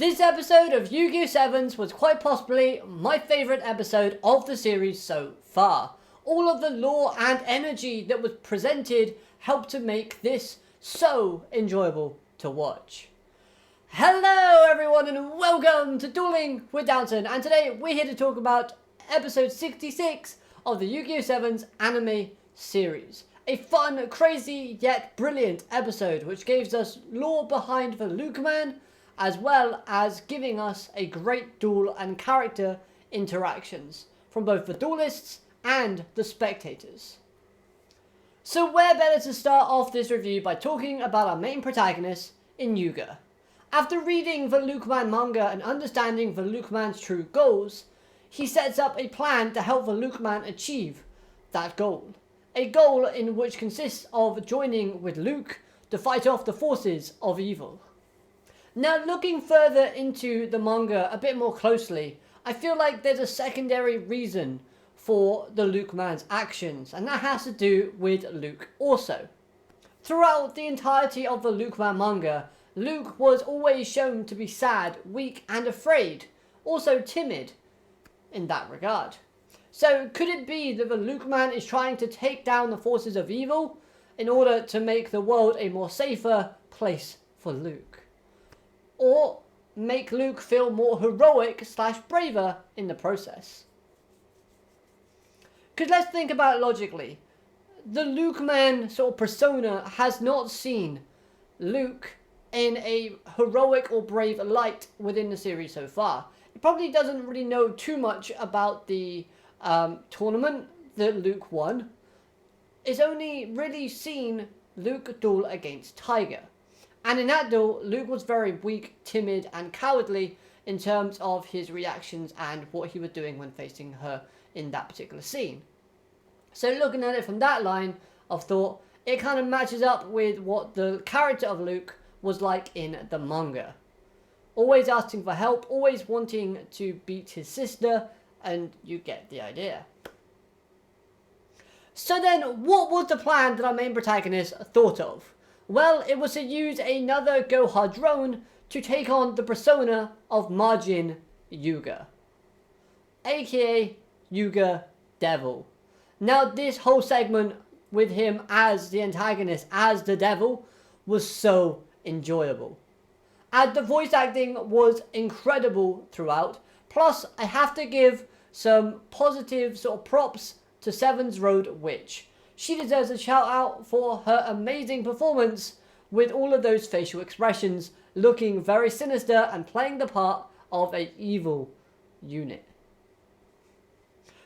This episode of Yu-Gi-Oh! Sevens was quite possibly my favourite episode of the series so far. All of the lore and energy that was presented helped to make this so enjoyable to watch. Hello everyone and welcome to Dueling with Downton, and today we're here to talk about episode 66 of the Yu-Gi-Oh! Sevens anime series. A fun, crazy, yet brilliant episode which gives us lore behind the Lukeman, as well as giving us a great duel and character interactions from both the duelists and the spectators. So where better to start off this review by talking about our main protagonist in Yuga. After reading the Lukeman manga and understanding the Lukeman's true goals, he sets up a plan to help the Lukeman achieve that goal. A goal in which consists of joining with Luke to fight off the forces of evil. Now, looking further into the manga a bit more closely, I feel like there's a secondary reason for the Lukeman's actions, and that has to do with Luke also. Throughout the entirety of the Lukeman manga, Luke was always shown to be sad, weak, and afraid, also timid in that regard. So, could it be that the Lukeman is trying to take down the forces of evil in order to make the world a more safer place for Luke? Or make Luke feel more heroic / braver in the process? Because let's think about it logically. The Lukeman sort of persona has not seen Luke in a heroic or brave light within the series so far. It probably doesn't really know too much about the tournament that Luke won. It's only really seen Luke duel against Tiger. And in that duel, Luke was very weak, timid, and cowardly in terms of his reactions and what he was doing when facing her in that particular scene. So looking at it from that line of thought, it kind of matches up with what the character of Luke was like in the manga. Always asking for help, always wanting to beat his sister, and you get the idea. So then, what was the plan that our main protagonist thought of? Well, it was to use another Goha drone to take on the persona of Majin Yuga, aka Yuga-Devil. Now, this whole segment with him as the antagonist, as the devil, was so enjoyable. And the voice acting was incredible throughout. Plus, I have to give some positive sort of props to Sevens Road Witch. She deserves a shout out for her amazing performance with all of those facial expressions, looking very sinister and playing the part of an evil unit.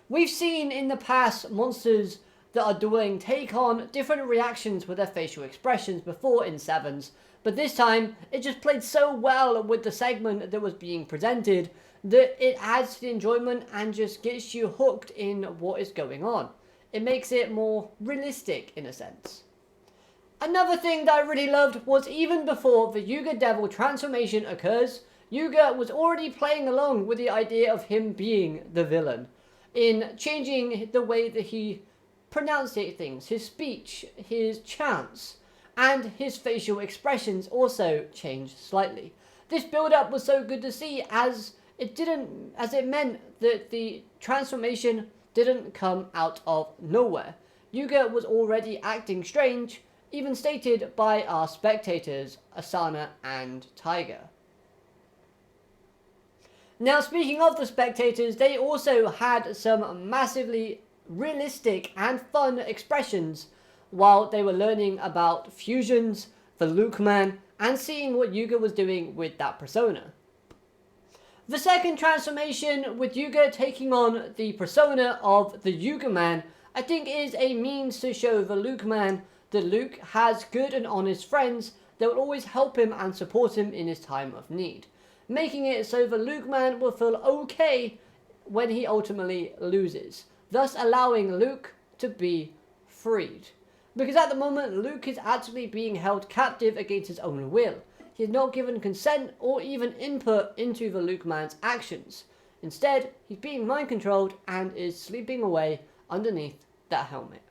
We've seen in the past monsters that are dueling take on different reactions with their facial expressions before in Sevens, but this time it just played so well with the segment that was being presented that it adds to the enjoyment and just gets you hooked in what is going on. It makes it more realistic in a sense. Another thing that I really loved was even before the Yuga-Devil transformation occurs, Yuga was already playing along with the idea of him being the villain, in changing the way that he pronounced things, his speech, his chants, and his facial expressions also changed slightly. This build-up was so good to see as it meant that the transformation didn't come out of nowhere. Yuga was already acting strange, even stated by our spectators, Asana and Tiger. Now, speaking of the spectators, they also had some massively realistic and fun expressions while they were learning about fusions, the Lukeman, and seeing what Yuga was doing with that persona. The second transformation, with Yuga taking on the persona of the Yuga Man, I think is a means to show the Lukeman that Luke has good and honest friends that will always help him and support him in his time of need, making it so the Lukeman will feel okay when he ultimately loses, thus allowing Luke to be freed. Because at the moment, Luke is actually being held captive against his own will. He is not given consent or even input into the Lukeman's actions. Instead, he's being mind controlled and is sleeping away underneath that helmet.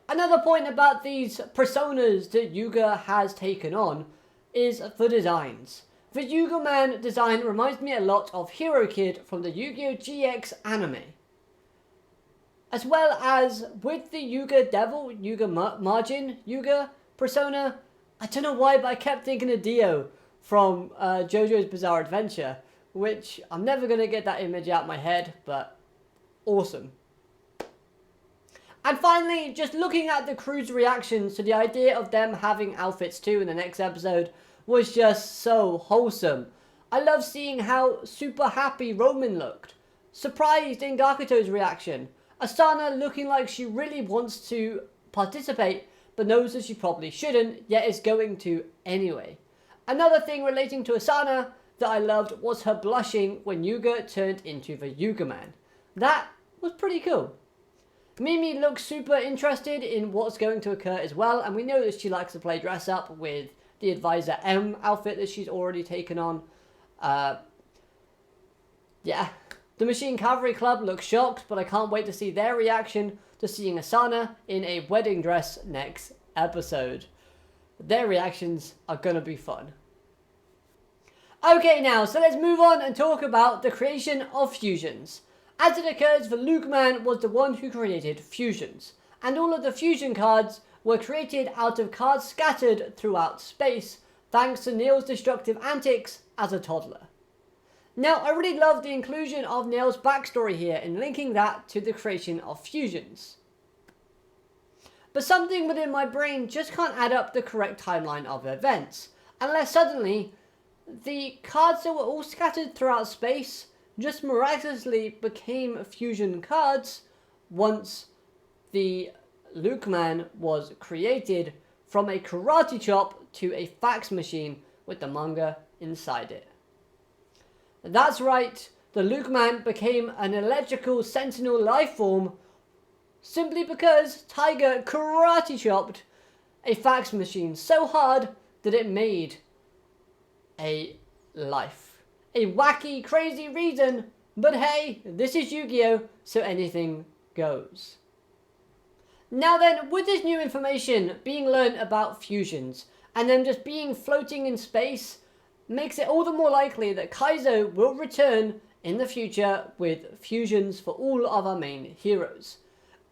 Another point about these personas that Yuga has taken on is the designs. The Yuga-Man design reminds me a lot of Hero Kid from the Yu-Gi-Oh! GX anime. As well as with the Yuga-Devil, Yuga Yuga persona. I don't know why, but I kept thinking of Dio from JoJo's Bizarre Adventure, which I'm never going to get that image out of my head, but awesome. And finally, just looking at the crew's reactions to the idea of them having outfits too in the next episode was just so wholesome. I love seeing how super happy Roman looked. Surprised in Gakuto's reaction. Asana looking like she really wants to participate, but knows that she probably shouldn't, yet is going to anyway. Another thing relating to Asana that I loved was her blushing when Yuga turned into the Yuga-Man. That was pretty cool. Mimi looks super interested in what's going to occur as well, and we know that she likes to play dress up with the Advisor M outfit that she's already taken on. Yeah. The Machine Cavalry Club looks shocked, but I can't wait to see their reaction to seeing Asana in a wedding dress next episode. Their reactions are gonna be fun. Okay now, so let's move on and talk about the creation of fusions. As it occurs, the Lukeman was the one who created fusions, and all of the fusion cards were created out of cards scattered throughout space, thanks to Neil's destructive antics as a toddler. Now, I really love the inclusion of Neil's backstory here in linking that to the creation of fusions. But something within my brain just can't add up the correct timeline of events, unless suddenly the cards that were all scattered throughout space just miraculously became fusion cards once the Lukeman was created from a karate chop to a fax machine with the manga inside it. That's right, the Lukeman became an electrical sentinel life form simply because Tiger karate chopped a fax machine so hard that it made a life. A wacky, crazy reason, but hey, this is Yu-Gi-Oh! So anything goes. Now then, with this new information being learned about fusions, and them just being floating in space, makes it all the more likely that Kaizo will return in the future with fusions for all of our main heroes.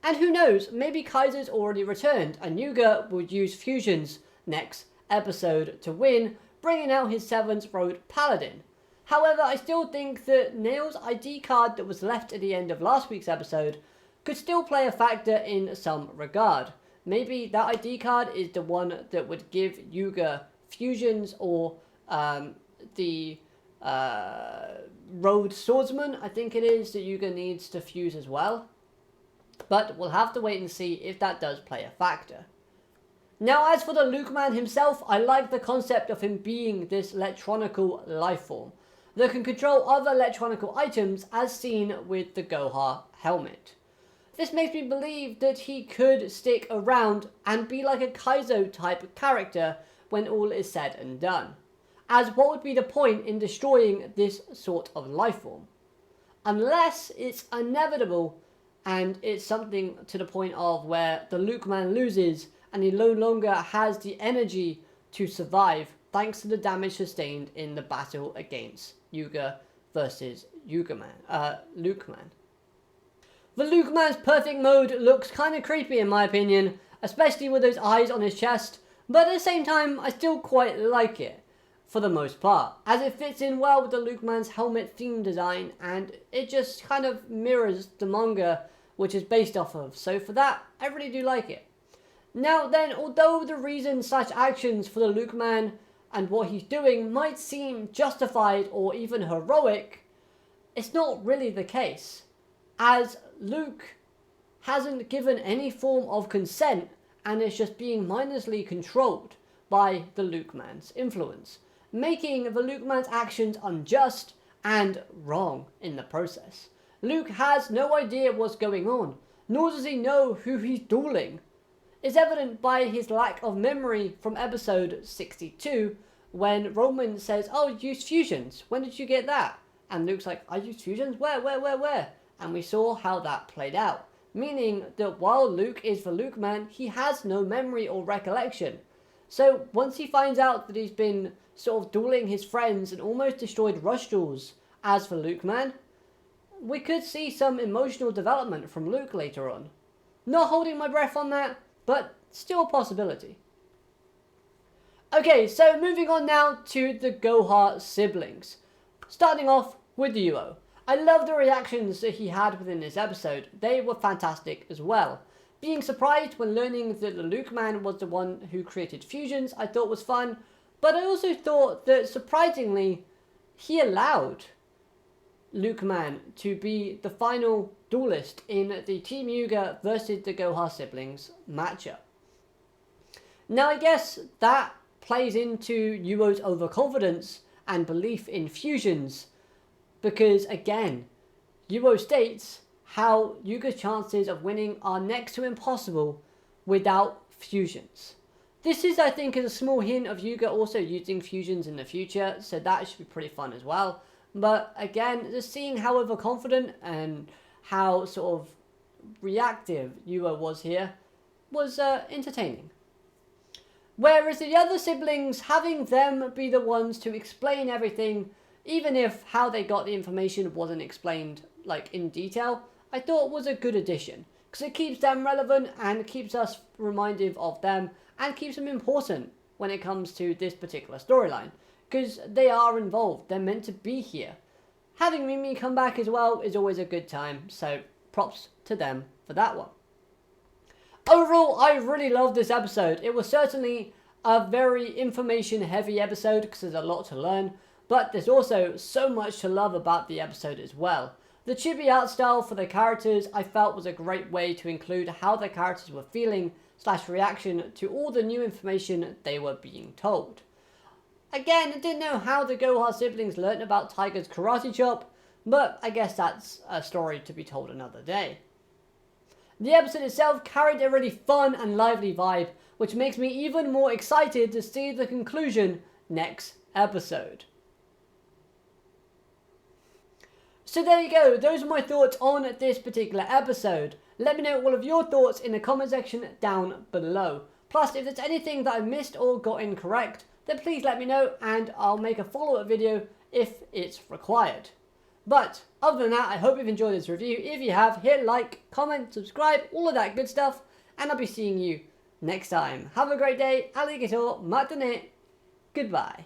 And who knows, maybe Kaizo's already returned and Yuga will use fusions next episode to win, bringing out his 7th Road Paladin. However, I still think that Neil's ID card that was left at the end of last week's episode could still play a factor in some regard. Maybe that ID card is the one that would give Yuga fusions, or the Road Swordsman, I think it is, that Yuga needs to fuse as well. But we'll have to wait and see if that does play a factor. Now, as for the Lukeman himself, I like the concept of him being this electronical life form that can control other electronical items, as seen with the Goha helmet. This makes me believe that he could stick around and be like a Kaizo type character when all is said and done. As what would be the point in destroying this sort of life form? Unless it's inevitable and it's something to the point of where the Lukeman loses and he no longer has the energy to survive thanks to the damage sustained in the battle against Yuga versus Lukeman. The Lukeman's perfect mode looks kind of creepy in my opinion, especially with those eyes on his chest, but at the same time I still quite like it for the most part, as it fits in well with the Lukeman's helmet theme design and it just kind of mirrors the manga which is based off of, so for that I really do like it. Now then, although the reasons such actions for the Lukeman and what he's doing might seem justified or even heroic, it's not really the case, as Luke hasn't given any form of consent and is just being mindlessly controlled by the Lukeman's influence, making the Lukeman's actions unjust and wrong in the process. Luke has no idea what's going on, nor does he know who he's dueling. It's evident by his lack of memory from episode 62, when Roman says, "Oh, you used fusions. When did you get that?" And Luke's like, "I used fusions? Where? And we saw how that played out. Meaning that while Luke is the Lukeman, he has no memory or recollection. So once he finds out that he's been sort of dueling his friends and almost destroyed Rush Duels as for Lukeman, we could see some emotional development from Luke later on. Not holding my breath on that, but still a possibility. Okay, so moving on now to the Goha siblings. Starting off with Yuo. I love the reactions that he had within this episode. They were fantastic as well. Being surprised when learning that the Lukeman was the one who created fusions, I thought was fun. But I also thought that, surprisingly, he allowed Lukeman to be the final duelist in the Team Yuga versus the Goha siblings matchup. Now I guess that plays into Yuo's overconfidence and belief in fusions, because again, Yuo states how Yuga's chances of winning are next to impossible without fusions. This is, I think, is a small hint of Yuga also using fusions in the future, so that should be pretty fun as well. But again, just seeing how overconfident and how sort of reactive Yuga was here was entertaining. Whereas the other siblings, having them be the ones to explain everything, even if how they got the information wasn't explained like in detail, I thought was a good addition. Because it keeps them relevant and keeps us reminded of them and keeps them important when it comes to this particular storyline. Because they are involved, they're meant to be here. Having Mimi come back as well is always a good time, so props to them for that one. Overall, I really loved this episode. It was certainly a very information heavy episode because there's a lot to learn, but there's also so much to love about the episode as well. The chibi art style for the characters I felt was a great way to include how the characters were feeling / reaction to all the new information they were being told. Again, I didn't know how the Goha siblings learnt about Tiger's karate chop, but I guess that's a story to be told another day. The episode itself carried a really fun and lively vibe, which makes me even more excited to see the conclusion next episode. So there you go, those are my thoughts on this particular episode. Let me know all of your thoughts in the comment section down below. Plus, if there's anything that I missed or got incorrect, then please let me know and I'll make a follow-up video if it's required. But other than that, I hope you've enjoyed this review. If you have, hit like, comment, subscribe, all of that good stuff, and I'll be seeing you next time. Have a great day. Arigatou, matane, goodbye.